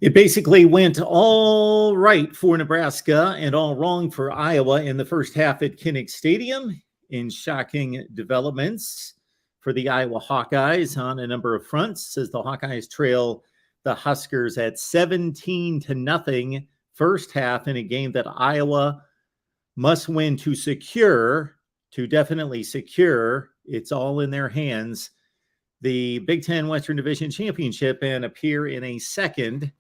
It basically went all right for Nebraska and all wrong for Iowa in the first half at Kinnick Stadium in shocking developments for the Iowa Hawkeyes on a number of fronts as the Hawkeyes trail the Huskers at 17-0 first half in a game that Iowa must win to definitely secure. It's all in their hands. The Big Ten Western Division Championship and appear in a second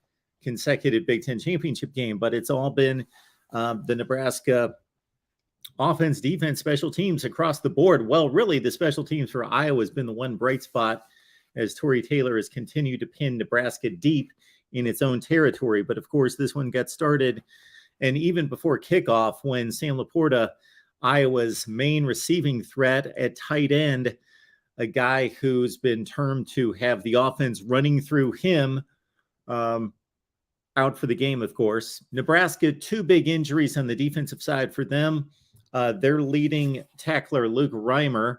consecutive Big Ten championship game, but it's all been the Nebraska offense, defense, special teams across the board. Well, really, the special teams for Iowa has been the one bright spot as Tory Taylor has continued to pin Nebraska deep in its own territory. But of course, this one got started, and even before kickoff, when Sam Laporta, Iowa's main receiving threat at tight end, a guy who's been termed to have the offense running through him, out for the game, of course. Nebraska, two big injuries on the defensive side for them. Their leading tackler, Luke Reimer,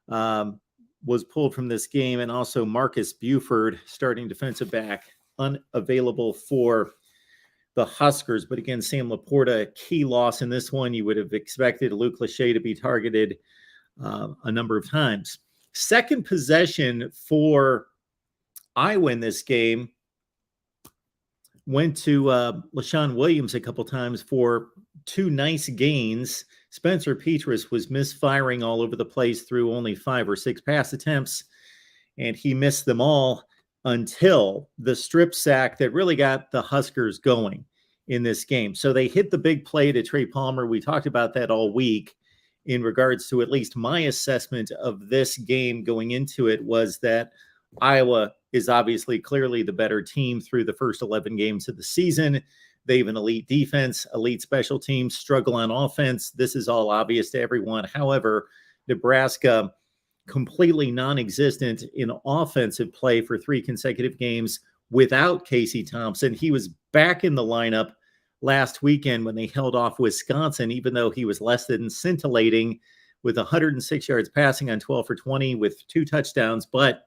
was pulled from this game, and also Marcus Buford, starting defensive back, unavailable for the Huskers. But again, Sam Laporta, a key loss in this one. You would have expected Luke Lachey to be targeted a number of times. Second possession for Iowa in this game went to LaShawn Williams a couple times for two nice gains. Spencer Petras was misfiring all over the place through only 5 or 6 pass attempts, and he missed them all until the strip sack that really got the Huskers going in this game. So they hit the big play to Trey Palmer. We talked about that all week in regards to at least my assessment of this game going into it was that Iowa is obviously clearly the better team through the first 11 games of the season. They have an elite defense, elite special teams, struggle on offense. This is all obvious to everyone. However, Nebraska completely non-existent in offensive play for 3 consecutive games without Casey Thompson. He was back in the lineup last weekend when they held off Wisconsin, even though he was less than scintillating with 106 yards passing on 12 for 20 with 2 touchdowns. But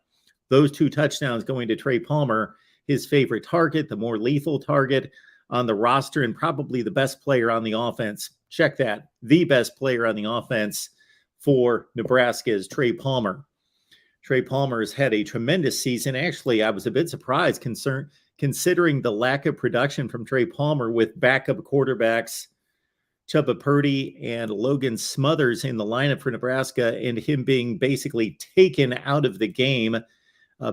those 2 touchdowns going to Trey Palmer, his favorite target, the more lethal target on the roster, and probably the best player on the offense. Check that. The best player on the offense for Nebraska is Trey Palmer. Trey Palmer has had a tremendous season. Actually, I was a bit surprised considering the lack of production from Trey Palmer with backup quarterbacks Chubba Purdy and Logan Smothers in the lineup for Nebraska, and him being basically taken out of the game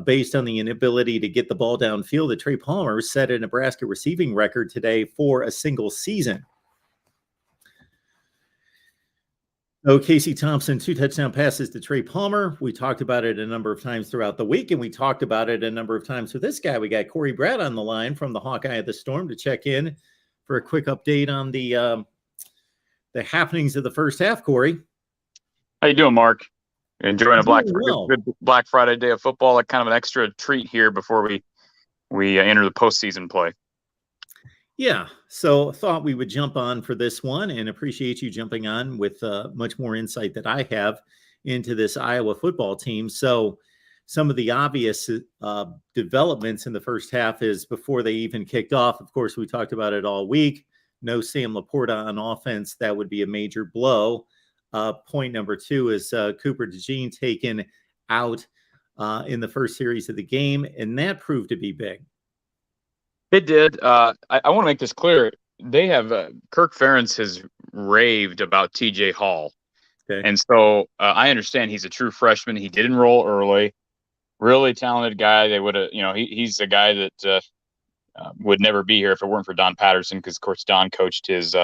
based on the inability to get the ball downfield. That Trey Palmer set a Nebraska receiving record today for a single season. So Casey Thompson, 2 touchdown passes to Trey Palmer. We talked about it a number of times throughout the week, and we talked about it a number of times with this guy. We got Corey Brad on the line from the Hawkeye of the Storm to check in for a quick update on the happenings of the first half. Corey, how you doing, Mark? Enjoying a good Black Friday day of football, like kind of an extra treat here before we enter the postseason play. Yeah, so thought we would jump on for this one, and appreciate you jumping on with much more insight that I have into this Iowa football team. So some of the obvious developments in the first half is before they even kicked off. Of course, we talked about it all week. No Sam Laporta on offense. That would be a major blow. Point number 2 is Cooper DeJean taken out in the first series of the game, and that proved to be big. It did. I want to make this clear. They have Kirk Ferentz has raved about TJ Hall. Okay. And so I understand he's a true freshman. He did enroll early. Really talented guy. They would have, he's a guy that would never be here if it weren't for Don Patterson, because, of course, Don coached his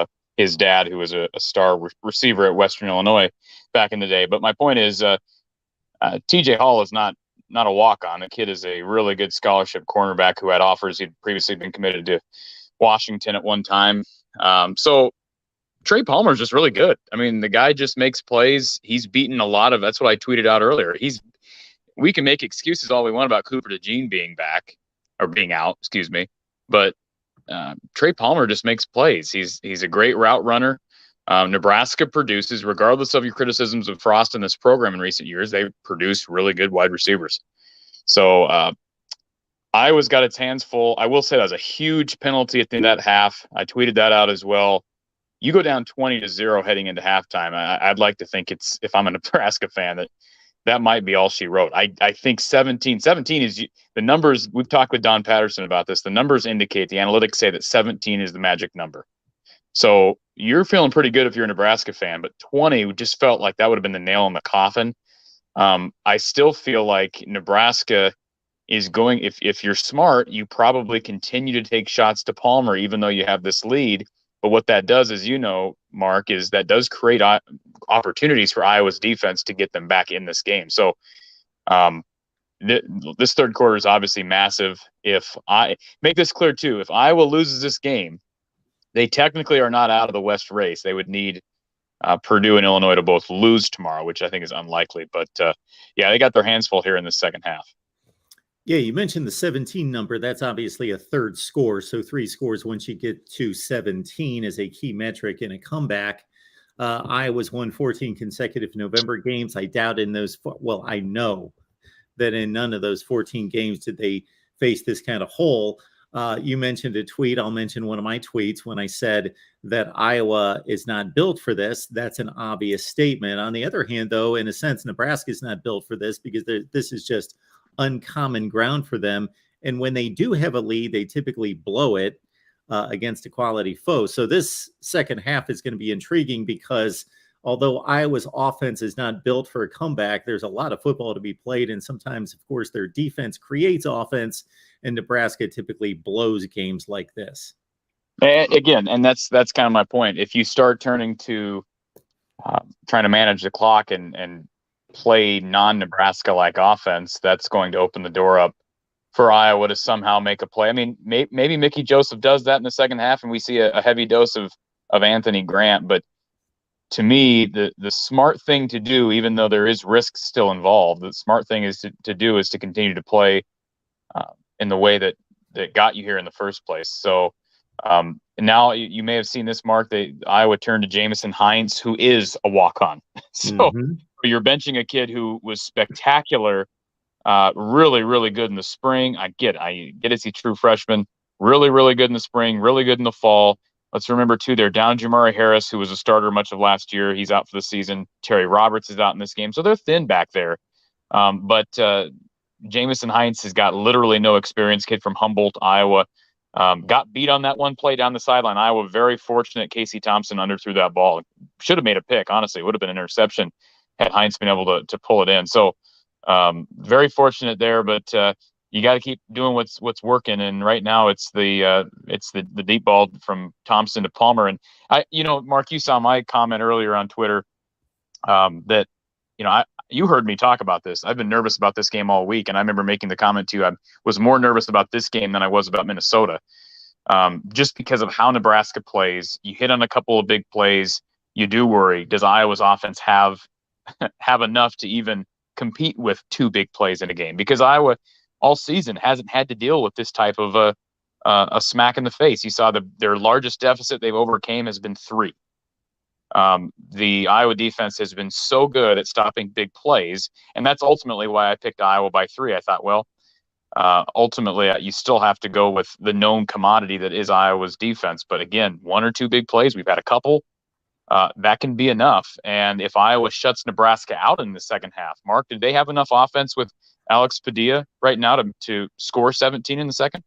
dad, who was a star receiver at Western Illinois back in the day. But my point is TJ Hall is not a walk-on. The kid is a really good scholarship cornerback who had offers. He'd previously been committed to Washington at one time. So Trey Palmer is just really good. I mean, the guy just makes plays. He's beaten a lot of – that's what I tweeted out earlier. We can make excuses all we want about Cooper DeJean being out, but Trey Palmer just makes plays. He's a great route runner. Nebraska produces, regardless of your criticisms of Frost in this program in recent years, they produce really good wide receivers. So Iowa's got its hands full. I will say that was a huge penalty at the end of that half. I tweeted that out as well. You go down 20-0 heading into halftime. I'd like to think if I'm a Nebraska fan, that might be all she wrote. I think 17 is the numbers. We've talked with Don Patterson about this. The numbers indicate, the analytics say that 17 is the magic number. So you're feeling pretty good if you're a Nebraska fan, but 20 just felt like that would have been the nail in the coffin. I still feel like Nebraska is going, if you're smart, you probably continue to take shots to Palmer, even though you have this lead. But what that does, as you know, Mark, is that does create opportunities for Iowa's defense to get them back in this game. So this third quarter is obviously massive. If I make this clear too, if Iowa loses this game, they technically are not out of the West race. They would need Purdue and Illinois to both lose tomorrow, which I think is unlikely. But yeah, they got their hands full here in the second half. Yeah, you mentioned the 17 number. That's obviously a third score. So 3 scores once you get to 17 is a key metric in a comeback. Iowa's won 14 consecutive November games. I doubt in those, well, I know that in none of those 14 games did they face this kind of hole. You mentioned a tweet. I'll mention one of my tweets when I said that Iowa is not built for this. That's an obvious statement. On the other hand, though, in a sense, Nebraska is not built for this because this is just uncommon ground for them. And when they do have a lead, they typically blow it against a quality foe. So this second half is going to be intriguing because although Iowa's offense is not built for a comeback, there's a lot of football to be played. And sometimes, of course, their defense creates offense, and Nebraska typically blows games like this. Again, and that's kind of my point. If you start turning to trying to manage the clock and play non-Nebraska like offense, that's going to open the door up for Iowa to somehow make a play. I mean, maybe Mickey Joseph does that in the second half and we see a heavy dose of Anthony Grant. But to me, the smart thing to do, even though there is risk still involved, the smart thing is to continue to play in the way that got you here in the first place. So now you may have seen this, Mark, Iowa turned to Jamison Hines, who is a walk-on. So you're benching a kid who was spectacular, really, really good in the spring. I get it's a true freshman, really, really good in the spring, really good in the fall. Let's remember, too, they're down Jamari Harris, who was a starter much of last year. He's out for the season. Terry Roberts is out in this game. So they're thin back there. But Jamison Hines has got literally no experience, kid from Humboldt, Iowa. Got beat on that one play down the sideline. Iowa very fortunate. Casey Thompson underthrew that ball. Should have made a pick, honestly. It would have been an interception had Hines been able to pull it in. So very fortunate there, but you got to keep doing what's working. And right now it's the deep ball from Thompson to Palmer. And Mark, you saw my comment earlier on Twitter that you heard me talk about this. I've been nervous about this game all week, and I remember making the comment to you. I was more nervous about this game than I was about Minnesota, just because of how Nebraska plays. You hit on a couple of big plays. You do worry, does Iowa's offense have enough to even compete with 2 big plays in a game? Because Iowa all season hasn't had to deal with this type of a smack in the face. You saw their largest deficit they've overcame has been 3. The Iowa defense has been so good at stopping big plays, and that's ultimately why I picked Iowa by 3. I thought, well, ultimately you still have to go with the known commodity that is Iowa's defense. But again, 1 or 2 big plays, we've had a couple. That can be enough. And if Iowa shuts Nebraska out in the second half, Mark, did they have enough offense with Alex Padilla right now to score 17 in the second?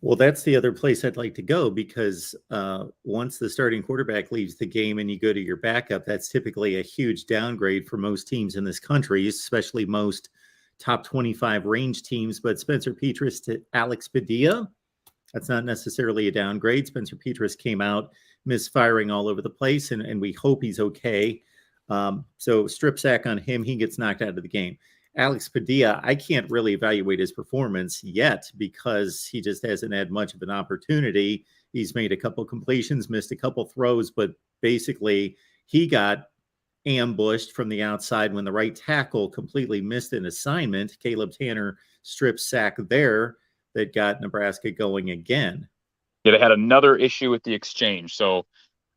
Well, that's the other place I'd like to go because once the starting quarterback leaves the game and you go to your backup, that's typically a huge downgrade for most teams in this country, especially most top 25 range teams. But Spencer Petras to Alex Padilla, that's not necessarily a downgrade. Spencer Petras came out misfiring all over the place, and we hope he's okay. So strip sack on him, he gets knocked out of the game. Alex Padilla, I can't really evaluate his performance yet because he just hasn't had much of an opportunity. He's made a couple completions, missed a couple throws, but basically he got ambushed from the outside when the right tackle completely missed an assignment. Caleb Tanner strip sack there that got Nebraska going again. Yeah, they had another issue with the exchange. So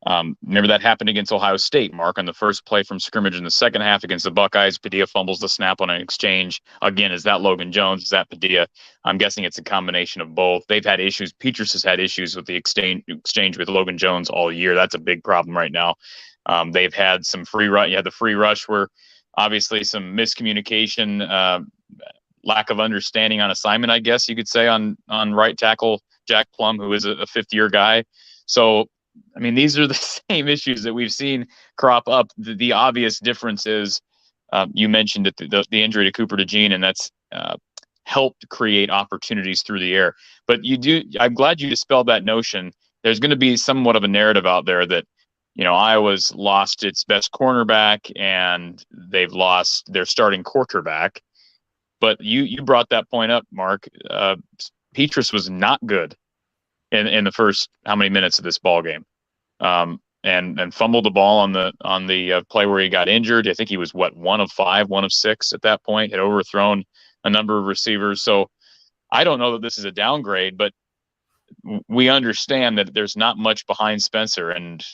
Remember that happened against Ohio State, Mark, on the first play from scrimmage in the second half against the Buckeyes. Padilla fumbles the snap on an exchange. Again, is that Logan Jones? Is that Padilla? I'm guessing it's a combination of both. They've had issues. Petras has had issues with the exchange with Logan Jones all year. That's a big problem right now. They've had some free rush. You had the free rush where obviously some miscommunication, lack of understanding on assignment, I guess you could say, on right tackle Jack Plum, who is a fifth-year guy. So, I mean, these are the same issues that we've seen crop up. The obvious difference is you mentioned it, the injury to Cooper DeJean, and that's helped create opportunities through the air. But I'm glad you dispelled that notion. There's going to be somewhat of a narrative out there that, Iowa's lost its best cornerback and they've lost their starting quarterback. But you brought that point up, Mark. Petras was not good in the first how many minutes of this ball game, and fumbled the ball on the play where he got injured. I think he was 1 of 5, 1 of 6 at that point. Had overthrown a number of receivers. So I don't know that this is a downgrade, but we understand that there's not much behind Spencer, and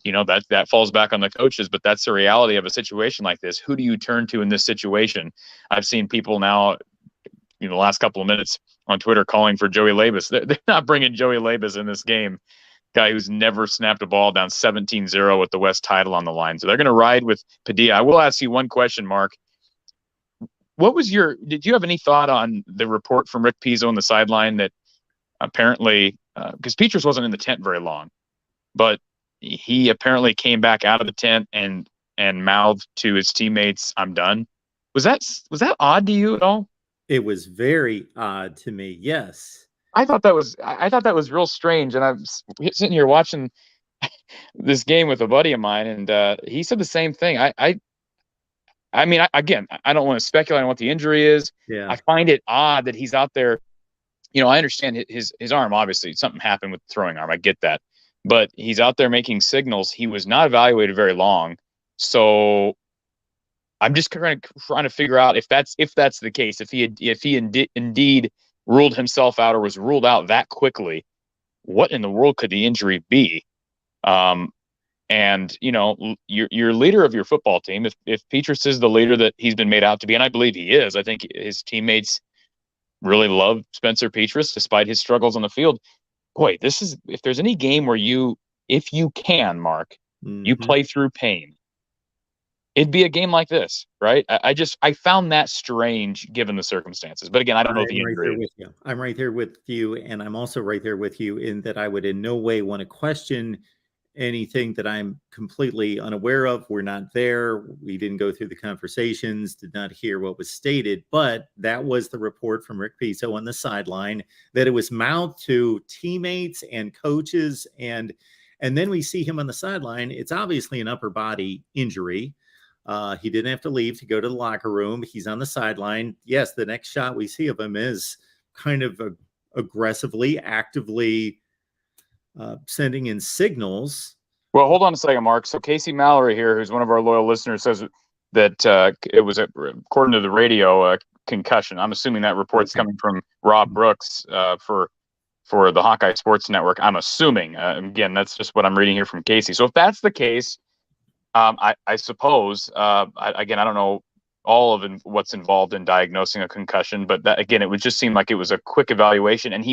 that falls back on the coaches. But that's the reality of a situation like this. Who do you turn to in this situation? I've seen people now, the last couple of minutes on Twitter calling for Joey Labus. They're not bringing Joey Labus in this game. Guy who's never snapped a ball, down 17-0 with the West title on the line. So they're going to ride with Padilla. I will ask you one question, Mark. Did you have any thought on the report from Rick Pizzo on the sideline that apparently, because Petras wasn't in the tent very long, but he apparently came back out of the tent and mouthed to his teammates, "I'm done." Was that odd to you at all? It was very odd to me. Yes. I thought that was real strange. And I'm sitting here watching this game with a buddy of mine, and he said the same thing. I mean, I don't want to speculate on what the injury is. Yeah. I find it odd that he's out there. I understand his arm, obviously something happened with the throwing arm. I get that. But he's out there making signals. He was not evaluated very long. So I'm just trying to figure out if that's the case, if he indeed ruled himself out or was ruled out that quickly, what in the world could the injury be? And you're leader of your football team. If Petras is the leader that he's been made out to be, and I believe he is, I think his teammates really love Spencer Petras despite his struggles on the field. Boy, if there's any game where if you can, Mark, you play through pain, it'd be a game like this, right? I found that strange given the circumstances. But again, I don't know the injury. I'm right there with you, and I'm also right there with you in that I would in no way want to question anything that I'm completely unaware of. We're not there. We didn't go through the conversations, did not hear what was stated, but that was the report from Rick Pizzo on the sideline, that it was mouthed to teammates and coaches. And then we see him on the sideline. It's obviously an upper body injury. He didn't have to leave to go to the locker room. He's on the sideline. Yes, the next shot we see of him is kind of aggressively, actively sending in signals. Well, hold on a second, Mark. So Casey Mallory here, who's one of our loyal listeners, says that it was, according to the radio, a concussion. I'm assuming that report's coming from Rob Brooks for the Hawkeye Sports Network. I'm assuming. Again, that's just what I'm reading here from Casey. So if that's the case, I suppose, I don't know all of what's involved in diagnosing a concussion, but that, again, it would just seem like it was a quick evaluation, and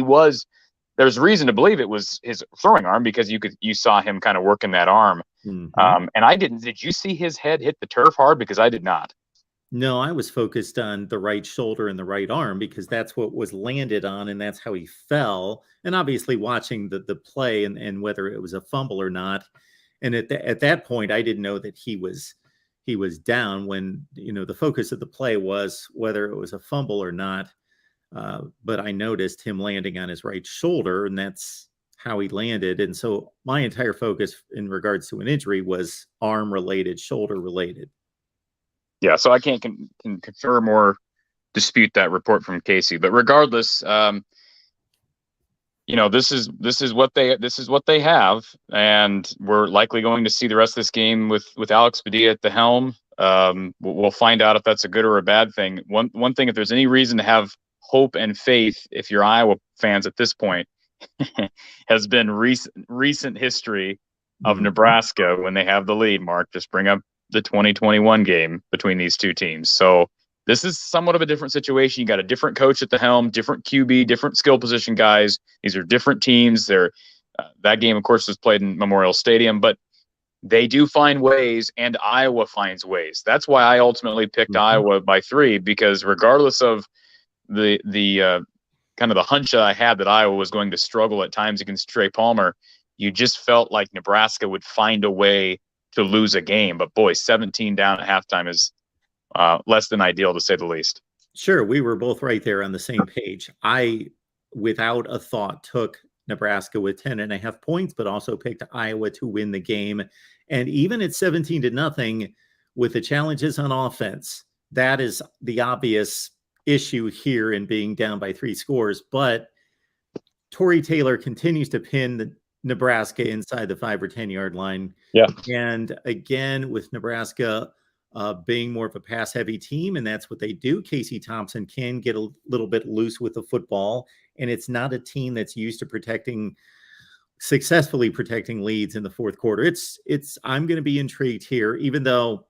there's reason to believe it was his throwing arm because you saw him kind of working that arm. And did you see his head hit the turf hard? Because I did not. No, I was focused on the right shoulder and the right arm because that's what was landed on and that's how he fell. And obviously watching the play and whether it was a fumble or not. And at that point, I didn't know that he was down when, the focus of the play was whether it was a fumble or not. But I noticed him landing on his right shoulder, and that's how he landed. And so my entire focus in regards to an injury was arm related, shoulder related. Yeah. So I can't confirm or dispute that report from Casey, but regardless, this is what they have, and we're likely going to see the rest of this game with Alex Padilla at the helm. We'll find out if that's a good or a bad thing. One thing, if there's any reason to have hope and faith, if you're Iowa fans at this point, has been recent history of Nebraska when they have the lead, Mark. Just bring up the 2021 game between these two teams. So this is somewhat of a different situation. You got a different coach at the helm, different QB, different skill position guys. These are different teams. That game, of course, was played in Memorial Stadium, but they do find ways, and Iowa finds ways. That's why I ultimately picked Iowa by 3, because regardless of the kind of the hunch I had that Iowa was going to struggle at times against Trey Palmer, you just felt like Nebraska would find a way to lose a game. But boy, 17 down at halftime is less than ideal, to say the least. Sure, we were both right there on the same page. I, without a thought, took Nebraska with 10.5 points, but also picked Iowa to win the game. And even at 17-0, with the challenges on offense, that is the obvious issue here in being down by 3 scores. But Torrey Taylor continues to pin Nebraska inside the 5 or 10 yard line. Yeah. And again, with Nebraska being more of a pass heavy team, and that's what they do, Casey Thompson can get a little bit loose with the football. And it's not a team that's used to successfully protecting leads in the fourth quarter. I'm going to be intrigued here, even though,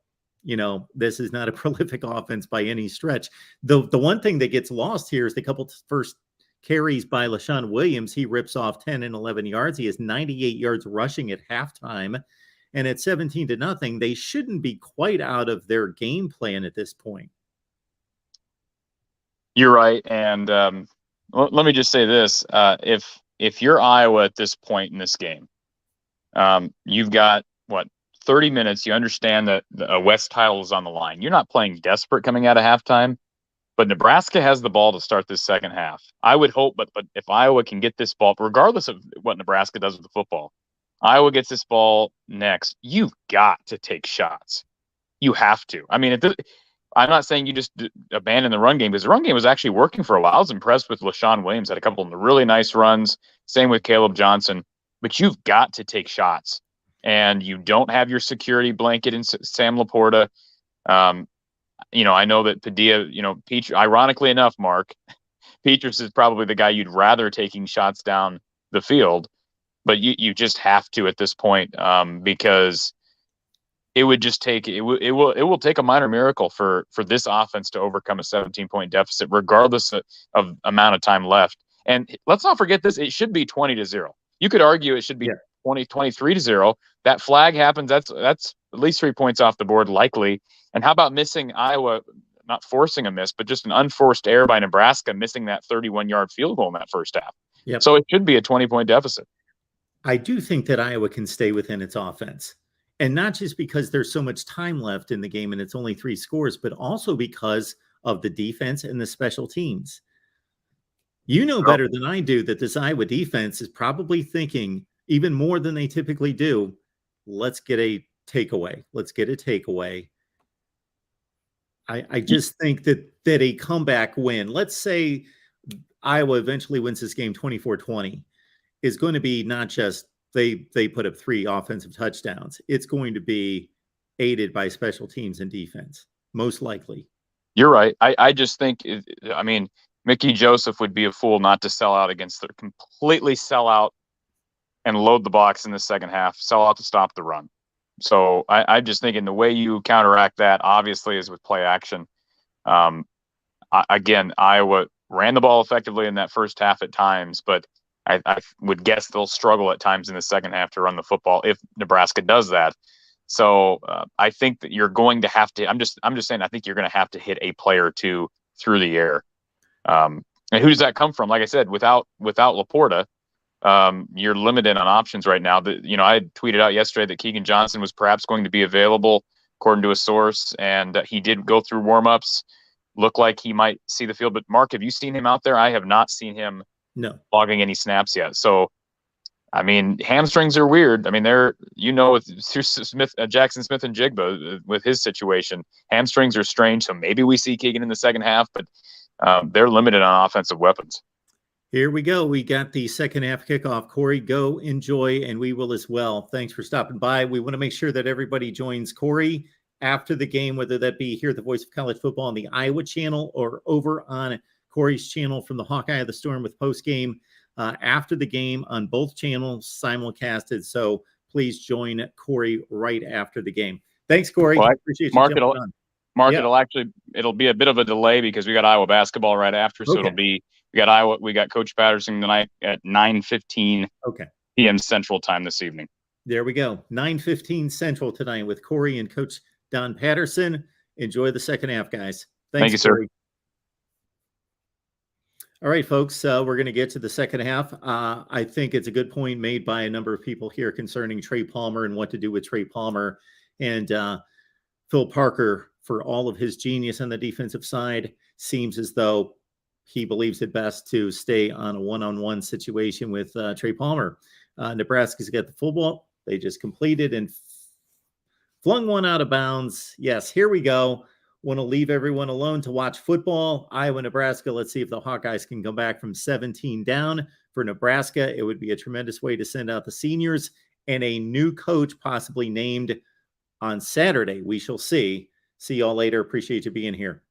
this is not a prolific offense by any stretch. The one thing that gets lost here is the couple first carries by LaShawn Williams. He rips off 10 and 11 yards. He has 98 yards rushing at halftime. And at 17-0, they shouldn't be quite out of their game plan at this point. You're right. And let me just say this. If you're Iowa at this point in this game, you've got, 30 minutes. You understand that the West title is on the line. You're not playing desperate coming out of halftime, but Nebraska has the ball to start this second half. I would hope, but if Iowa can get this ball, regardless of what Nebraska does with the football, Iowa gets this ball next, you've got to take shots. You have to. I mean, I'm not saying you just abandon the run game, because the run game was actually working for a while. I was impressed with LaShawn Williams, had a couple of really nice runs. Same with Caleb Johnson. But you've got to take shots. And you don't have your security blanket in Sam Laporta. I know that Padilla, ironically enough, Mark, Petras is probably the guy you'd rather taking shots down the field. But you just have to at this point, because it would just take it will take a minor miracle for this offense to overcome a 17-point deficit, regardless of amount of time left. And let's not forget this: it should be 20-0. You could argue it should be 23-0. That flag happens. That's at least 3 points off the board, likely. And how about missing Iowa? Not forcing a miss, but just an unforced error by Nebraska, missing that 31-yard field goal in that first half. Yep. So it should be a 20-point deficit. I do think that Iowa can stay within its offense. And not just because there's so much time left in the game and it's only 3 scores, but also because of the defense and the special teams. You know better than I do that this Iowa defense is probably thinking, even more than they typically do, let's get a takeaway. Let's get a takeaway. I just think that a comeback win, let's say Iowa eventually wins this game 24-20, is going to be not just they put up 3 offensive touchdowns. It's going to be aided by special teams and defense, most likely. You're right. I just think, Mickey Joseph would be a fool not to sell out against the completely sell out and load the box in the second half, sell out to stop the run. So I just think in the way you counteract that, obviously, is with play action. Again, Iowa ran the ball effectively in that first half at times, but I would guess they'll struggle at times in the second half to run the football if Nebraska does that. So I think that you're going to have to. I'm just saying. I think you're going to have to hit a play or two through the air. And who does that come from? Like I said, without Laporta, you're limited on options right now. I had tweeted out yesterday that Keegan Johnson was perhaps going to be available, according to a source, and he did go through warmups. Look like he might see the field. But Mark, have you seen him out there? I have not seen him logging any snaps yet. So, hamstrings are weird. with Jackson Smith and Jigba with his situation, hamstrings are strange. So maybe we see Keegan in the second half, but they're limited on offensive weapons. Here we go. We got the second half kickoff. Corey, go enjoy, and we will as well. Thanks for stopping by. We want to make sure that everybody joins Corey after the game, whether that be here at the Voice of College Football on the Iowa channel or over on Corey's channel from the Hawkeye of the Storm with postgame after the game on both channels simulcasted. So please join Corey right after the game. Thanks, Corey. Well, Appreciate you Mark, jumping on. Mark, Yeah. it'll be a bit of a delay because we got Iowa basketball right after. So Okay. we got Coach Patterson tonight at 9:15 p.m. Central Time this evening. There we go. 9:15 Central tonight with Corey and Coach Don Patterson. Enjoy the second half, guys. Thank you, Corey. sir. All right, folks, we're going to get to the second half. I think it's a good point made by a number of people here concerning Trey Palmer and what to do with Trey Palmer. And Phil Parker, for all of his genius on the defensive side, seems as though he believes it best to stay on a one-on-one situation with Trey Palmer. Nebraska's got the football. They just completed and flung one out of bounds. Yes, here we go. Want to leave everyone alone to watch football. Iowa-Nebraska. Let's see if the Hawkeyes can come back from 17 down. For Nebraska, it would be a tremendous way to send out the seniors and a new coach possibly named on Saturday. We shall see. See y'all later. Appreciate you being here.